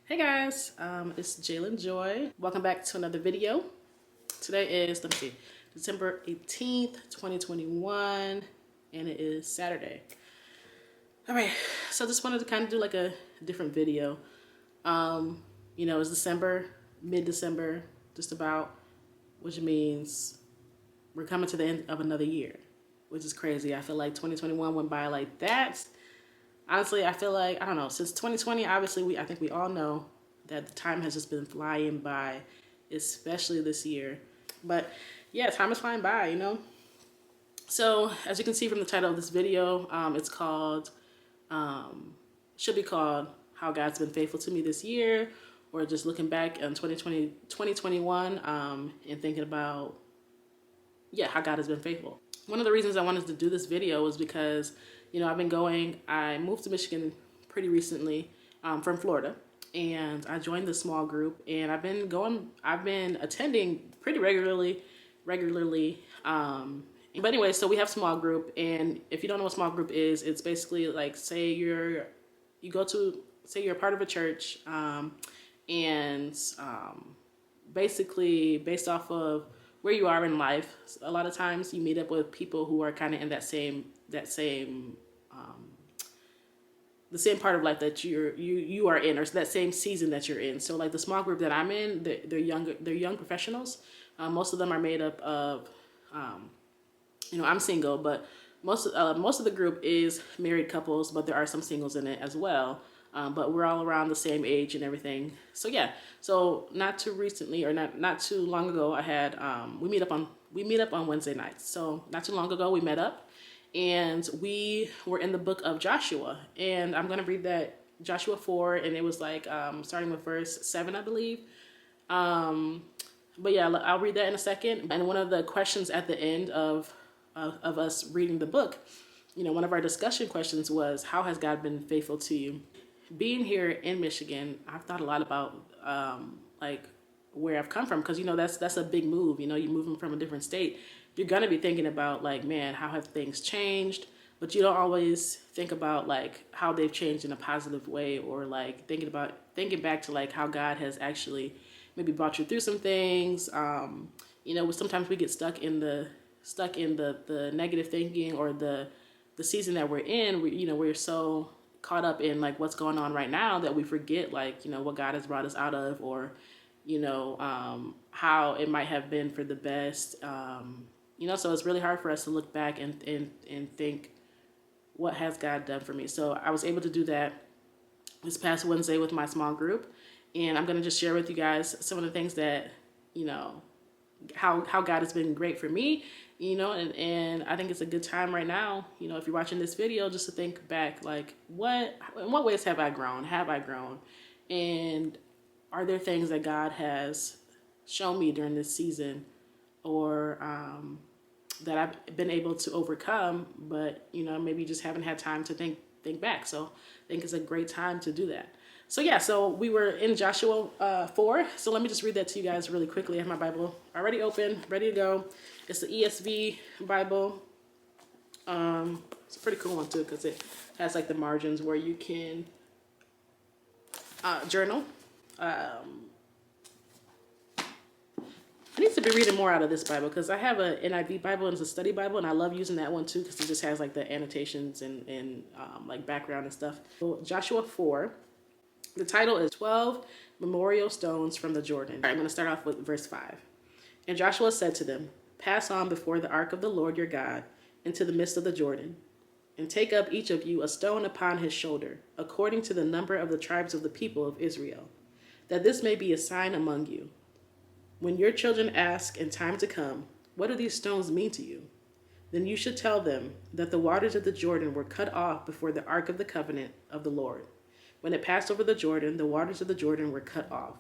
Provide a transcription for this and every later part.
Hey guys, it's Jalen Joy. Welcome back to another video. Today is, December 18th, 2021, and it is Saturday. All right, so just wanted to kind of do like a different video. It's December, mid-December, just about, which means we're coming to the end of another year, which is crazy. I feel like 2021 went by like that. Honestly, I feel like, I don't know, since 2020, obviously, I think we all know that the time has just been flying by, especially this year. But yeah, time is flying by, So as you can see from the title of this video, it's called, should be called How God's Been Faithful to Me This Year, or just looking back on 2021 and thinking about, how God has been faithful. One of the reasons I wanted to do this video was because, I moved to Michigan pretty recently from Florida, and I joined the small group, and I've been attending pretty regularly. But anyway, so we have small group, and if you don't know what small group is, it's basically like, say you're a part of a church, basically based off of where you are in life, a lot of times you meet up with people who are kind of in the same part of life that you are in, or that same season that you're in. So like the small group that I'm in, they're young professionals. Most of them are made up of, I'm single, but most of the group is married couples, but there are some singles in it as well. But we're all around the same age and everything. So yeah, so not too recently, or not too long ago, I had we meet up on Wednesday nights. So not too long ago we met up, and we were in the book of Joshua, and I'm gonna read that Joshua 4, and it was like starting with verse 7, I believe. But yeah, I'll read that in a second. And one of the questions at the end of us reading the book, one of our discussion questions was, how has God been faithful to you? Being here in Michigan, I've thought a lot about like where I've come from, because that's a big move. You're moving from a different state. You're gonna be thinking about like, man, how have things changed? But you don't always think about like how they've changed in a positive way, or like thinking back to like how God has actually maybe brought you through some things. Sometimes we get stuck in the negative thinking, or the season that we're in. We're so caught up in like what's going on right now that we forget like what God has brought us out of, or how it might have been for the best. So it's really hard for us to look back and think, what has God done for me? So I was able to do that this past Wednesday with my small group, and I'm going to just share with you guys some of the things that how God has been great for me, and I think it's a good time right now, if you're watching this video, just to think back, like, in what ways have I grown? And are there things that God has shown me during this season, or that I've been able to overcome, but, maybe just haven't had time to think back. So I think it's a great time to do that. So yeah, so we were in Joshua 4. So let me just read that to you guys really quickly. I have my Bible already open, ready to go. It's the ESV Bible. It's a pretty cool one too, because it has like the margins where you can journal. I need to be reading more out of this Bible, because I have an NIV Bible, and it's a study Bible, and I love using that one too, because it just has like the annotations and like background and stuff. So Joshua 4. The title is 12 Memorial Stones from the Jordan. All right, I'm going to start off with verse 5. And Joshua said to them, "Pass on before the ark of the Lord your God into the midst of the Jordan, and take up each of you a stone upon his shoulder, according to the number of the tribes of the people of Israel, that this may be a sign among you. When your children ask in time to come, 'What do these stones mean to you?' then you should tell them that the waters of the Jordan were cut off before the ark of the covenant of the Lord. When it passed over the Jordan, the waters of the Jordan were cut off.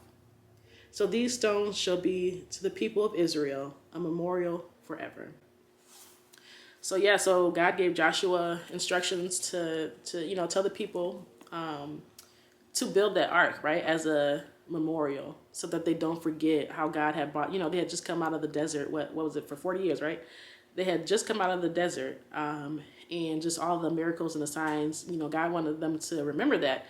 So these stones shall be to the people of Israel a memorial forever." So yeah, so God gave Joshua instructions to tell the people to build that ark, right, as a memorial, so that they don't forget how God had brought, they had just come out of the desert. What was it, for 40 years, right? They had just come out of the desert, and just all the miracles and the signs, God wanted them to remember that.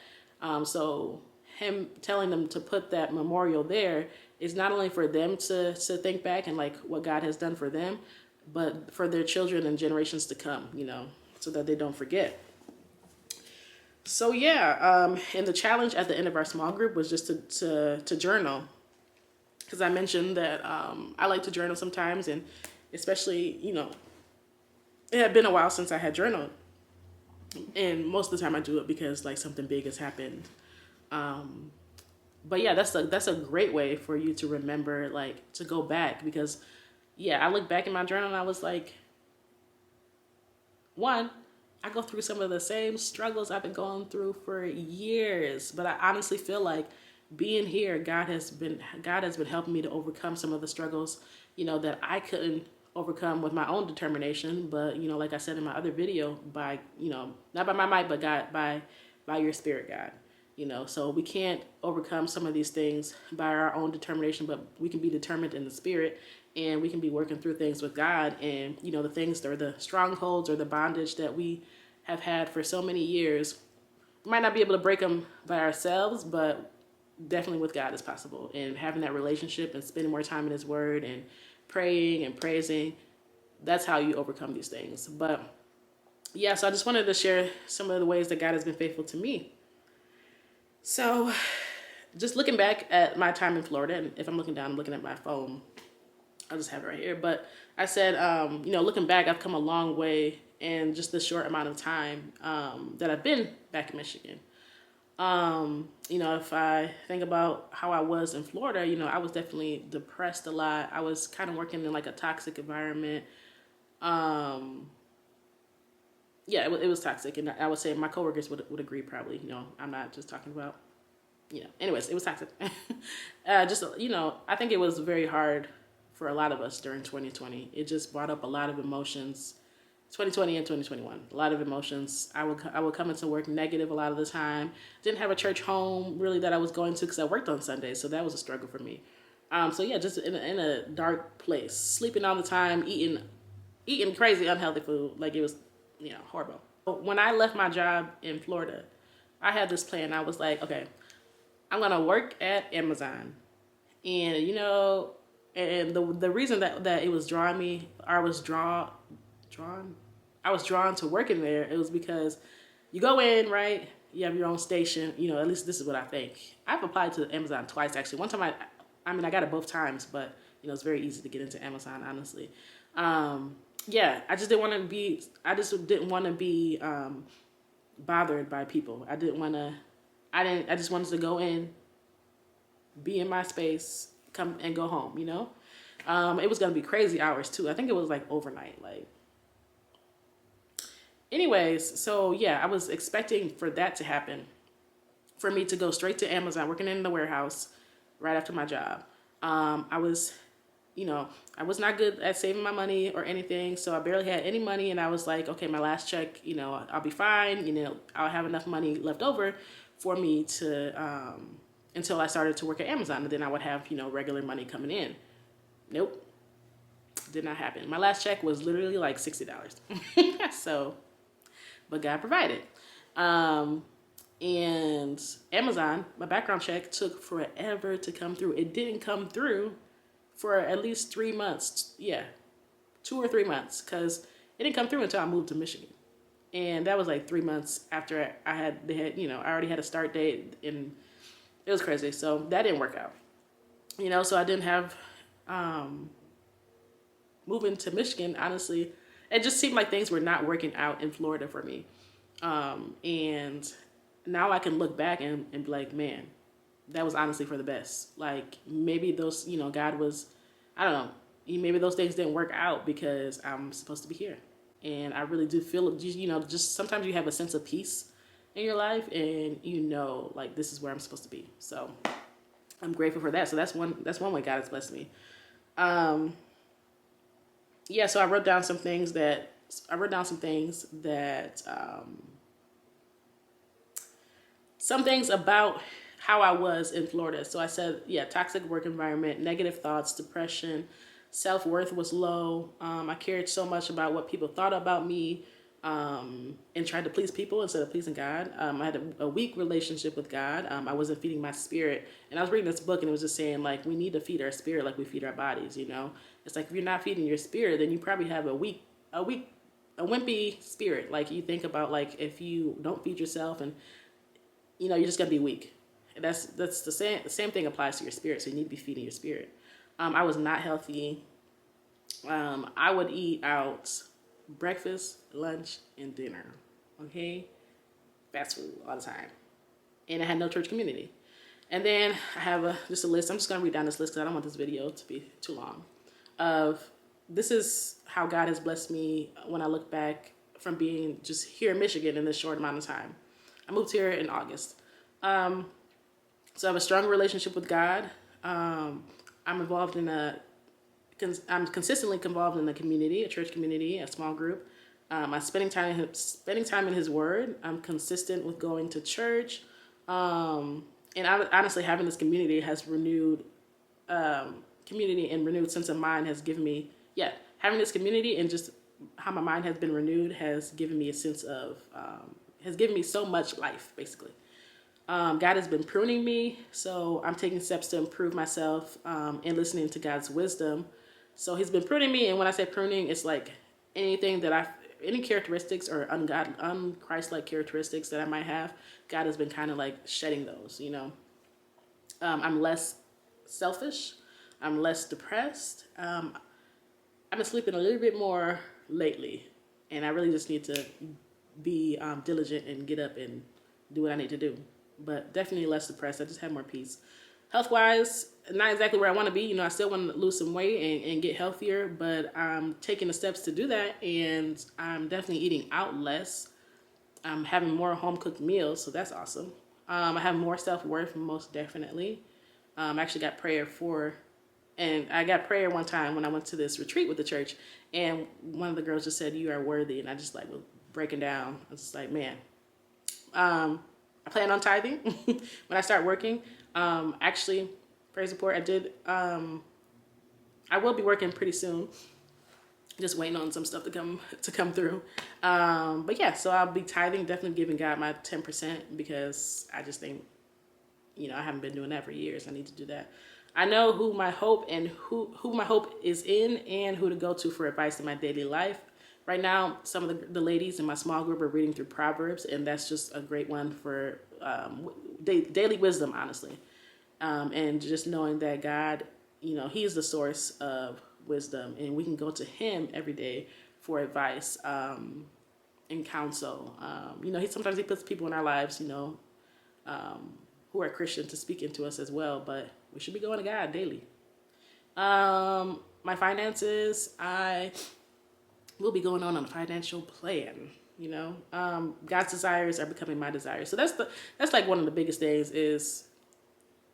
So him telling them to put that memorial there is not only for them to think back and like what God has done for them, but for their children and generations to come, you know, so that they don't forget. So yeah, and the challenge at the end of our small group was just to journal, because I mentioned that I like to journal sometimes, and especially, you know, it had been a while since I had journaled, and most of the time I do it because like something big has happened. But yeah, that's a great way for you to remember, like to go back, because yeah, I look back in my journal and I was like, one, I go through some of the same struggles I've been going through for years, but I honestly feel like being here, God has been helping me to overcome some of the struggles, you know, that I couldn't overcome with my own determination. But, you know, like I said in my other video, by, you know, not by my might, but God, by your spirit, God. You know, so we can't overcome some of these things by our own determination, but we can be determined in the spirit, and we can be working through things with God. And, you know, the things that are the strongholds or the bondage that we have had for so many years, we might not be able to break them by ourselves, but definitely with God is possible. And having that relationship and spending more time in his word and praying and praising, that's how you overcome these things. But yeah, so I just wanted to share some of the ways that God has been faithful to me. So just looking back at my time in Florida, and if I'm looking down, I'm looking at my phone, I'll just have it right here. But I said, you know, looking back, I've come a long way in just the short amount of time that I've been back in Michigan. You know, if I think about how I was in Florida, you know, I was definitely depressed a lot. I was kind of working in like a toxic environment. Yeah, it was toxic. And I would say my coworkers would agree probably, you know, I'm not just talking about, you know, anyways, it was toxic. Just, you know, I think it was very hard for a lot of us during 2020. It just brought up a lot of emotions, 2020 and 2021, a lot of emotions. I would come into work negative a lot of the time. Didn't have a church home really that I was going to, because I worked on Sundays, so that was a struggle for me. So yeah, just in a dark place, sleeping all the time, eating crazy unhealthy food, like it was, you know, horrible. When I left my job in Florida, I had this plan. I was like, okay, I'm gonna work at Amazon, and you know, and the reason that it was drawing me, I was drawn to working there. It was because you go in, right? You have your own station. You know, at least this is what I think. I've applied to Amazon twice actually. One time I mean, I got it both times, but you know, it's very easy to get into Amazon, honestly. Yeah, I just didn't want to be bothered by people. I just wanted to go in, be in my space, come and go home, you know? It was going to be crazy hours too. I think it was like overnight, like. Anyways, so yeah, I was expecting for that to happen, for me to go straight to Amazon, working in the warehouse right after my job. I was, you know, I was not good at saving my money or anything, so I barely had any money, and I was like, okay, my last check, you know, I'll be fine, you know, I'll have enough money left over for me to, until I started to work at Amazon, and then I would have, you know, regular money coming in. Nope, did not happen. My last check was literally like $60. So, but God provided. And Amazon, my background check took forever to come through. It didn't come through for at least 3 months. Yeah, 2 or 3 months, because it didn't come through until I moved to Michigan. And that was like 3 months after they had, you know, I already had a start date, and it was crazy. So that didn't work out, you know, so I didn't have, moving to Michigan, honestly, it just seemed like things were not working out in Florida for me. And now I can look back and be like, man, that was honestly for the best. Like maybe those, you know, God was, I don't know, maybe those things didn't work out because I'm supposed to be here. And I really do feel, you know, just sometimes you have a sense of peace in your life, and you know, like this is where I'm supposed to be. So I'm grateful for that. So that's one way God has blessed me. Yeah, so I wrote down some things that some things about how I was in Florida. So I said, yeah, toxic work environment, negative thoughts, depression, self-worth was low. I cared so much about what people thought about me. and tried to please people instead of pleasing God. I had a weak relationship with God. I wasn't feeding my spirit. And I was reading this book and it was just saying like, we need to feed our spirit like we feed our bodies, you know? It's like, if you're not feeding your spirit, then you probably have a wimpy spirit. Like you think about like, if you don't feed yourself and, you know, you're just gonna be weak. And that's the same thing applies to your spirit. So you need to be feeding your spirit. I was not healthy. I would eat out breakfast, lunch, and dinner. Okay? Fast food all the time. And I had no church community. And then I have just a list. I'm just going to read down this list because I don't want this video to be too long. This is how God has blessed me when I look back from being just here in Michigan in this short amount of time. I moved here in August. So I have a strong relationship with God. I'm involved in I'm consistently involved in the community, a church community, a small group. I'm spending time in His Word. I'm consistent with going to church, and honestly, having this community has renewed renewed sense of mind has given me having this community and just how my mind has been renewed has given me a sense of has given me so much life basically. God has been pruning me, so I'm taking steps to improve myself and listening to God's wisdom. So He's been pruning me, and when I say pruning, it's like anything that any characteristics or un-Christ-like characteristics that I might have, God has been kind of like shedding those, you know. I'm less selfish. I'm less depressed. I've been sleeping a little bit more lately, and I really just need to be diligent and get up and do what I need to do. But definitely less depressed. I just have more peace. Health-wise, not exactly where I want to be. You know, I still want to lose some weight and get healthier, but I'm taking the steps to do that, and I'm definitely eating out less. I'm having more home-cooked meals, so that's awesome. I have more self-worth, most definitely. I actually got prayer and I got prayer one time when I went to this retreat with the church, and one of the girls just said, "You are worthy," and I just like was breaking down. I was just like, man. I plan on tithing when I start working. Actually, praise report, I will be working pretty soon. Just waiting on some stuff to come through. But yeah, so I'll be tithing, definitely giving God my 10% because I just think, you know, I haven't been doing that for years. I need to do that. I know who my hope is in and who to go to for advice in my daily life. Right now, some of the ladies in my small group are reading through Proverbs, and that's just a great one for daily wisdom, honestly. And just knowing that God, you know, He is the source of wisdom, and we can go to Him every day for advice and counsel. You know, sometimes He puts people in our lives, you know, who are Christian to speak into us as well, but we should be going to God daily. My finances, I will be going on a financial plan. You know, God's desires are becoming my desires. So that's like one of the biggest things is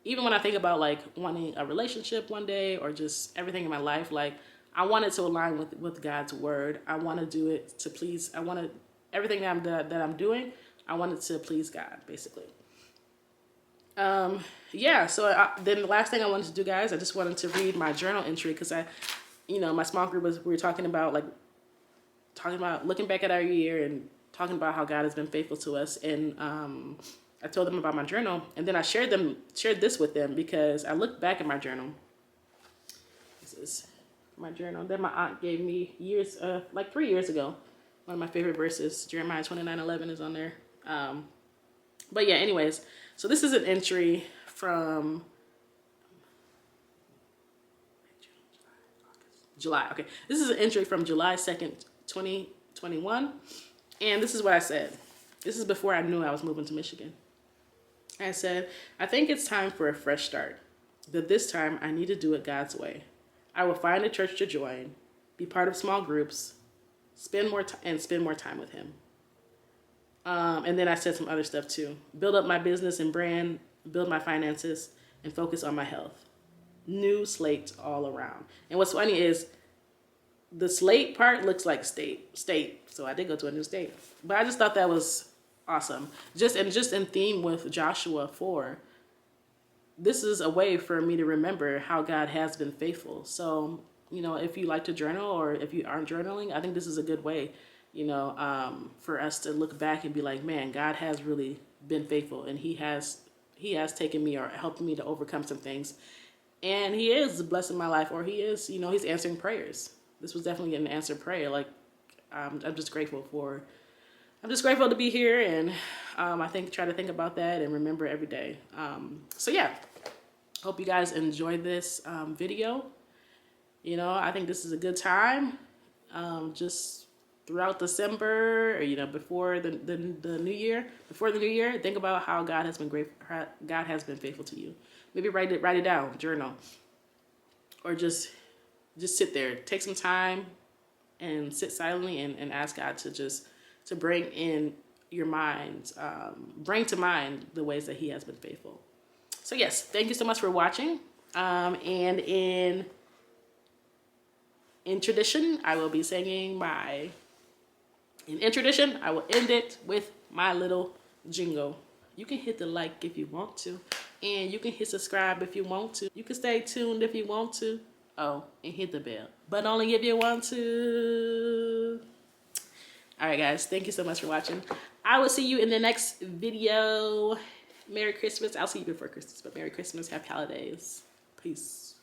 even when I think about like wanting a relationship one day or just everything in my life, like I want it to align with God's word. I want to do it to please. Everything that I'm doing, I want it to please God, basically. Yeah. So then the last thing I wanted to do, guys, I just wanted to read my journal entry because my small group we were talking about looking back at our year and talking about how God has been faithful to us. And I told them about my journal, and then I shared this with them because I looked back at my journal. This is my journal that my aunt gave me like 3 years ago. One of my favorite verses, Jeremiah 29:11, is on there. But yeah, anyways, so this is an entry from July. Okay, this is an entry from July 2nd, 2021, and this is what I said. This is before I knew I was moving to Michigan. I said, I think it's time for a fresh start, but this time I need to do it God's way. I will find a church to join, be part of small groups, spend more time with Him. And then I said some other stuff too. Build up my business and brand, build my finances, and focus on my health. New slate all around. And what's funny is the slate part looks like state. So I did go to a new state. But I just thought that was awesome. Just in theme with Joshua 4. This is a way for me to remember how God has been faithful. So, if you like to journal or if you aren't journaling, I think this is a good way. for us to look back and be like, man, God has really been faithful, and he has taken me or helped me to overcome some things, and he is blessing my life, or he is, he's answering prayers. This was definitely an answered prayer. Like, I'm just grateful to be here, and try to think about that and remember every day. So yeah, hope you guys enjoyed this video. I think this is a good time, just throughout December, or before the new year. Before the new year, think about how God has been God has been faithful to you. Maybe write it down, journal, or just sit there, take some time, and sit silently and ask God to bring in your mind, bring to mind the ways that he has been faithful. So yes, thank you so much for watching. And in tradition, I will be singing in tradition, I will end it with my little jingle. You can hit the like if you want to, and you can hit subscribe if you want to. You can stay tuned if you want to. Oh, and hit the bell, but only if you want to. All right, guys, thank you so much for watching. I will see you in the next video. Merry Christmas. I'll see you before Christmas, but Merry Christmas. Happy holidays. Peace.